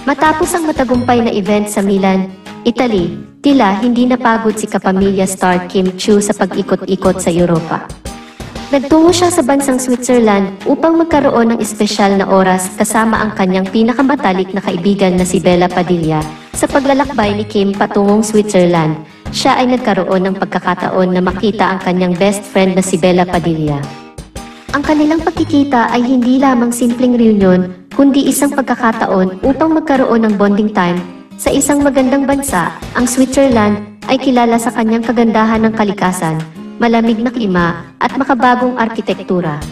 Matapos ang matagumpay na event sa Milan, Italy, tila hindi napagod si kapamilya star Kim Chiu sa pag-ikot-ikot sa Europa. Nagtungo siya sa bansang Switzerland upang magkaroon ng espesyal na oras kasama ang kanyang pinakamatalik na kaibigan na si Bella Padilla. Sa paglalakbay ni Kim patungong Switzerland, siya ay nagkaroon ng pagkakataon na makita ang kanyang best friend na si Bella Padilla. Ang kanilang pagkikita ay hindi lamang simpleng reunion, kundi isang pagkakataon upang magkaroon ng bonding time. Sa isang magandang bansa, ang Switzerland ay kilala sa kanyang kagandahan ng kalikasan, malamig na klima, at makabagong arkitektura.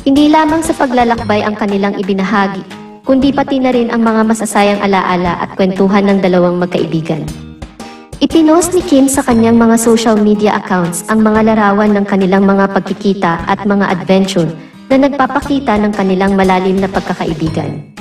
Hindi lamang sa paglalakbay ang kanilang ibinahagi, kundi pati na rin ang mga masasayang alaala at kwentuhan ng dalawang magkaibigan. Ipinost ni Kim sa kanyang mga social media accounts ang mga larawan ng kanilang mga pagkikita at mga adventure na nagpapakita ng kanilang malalim na pagkakaibigan.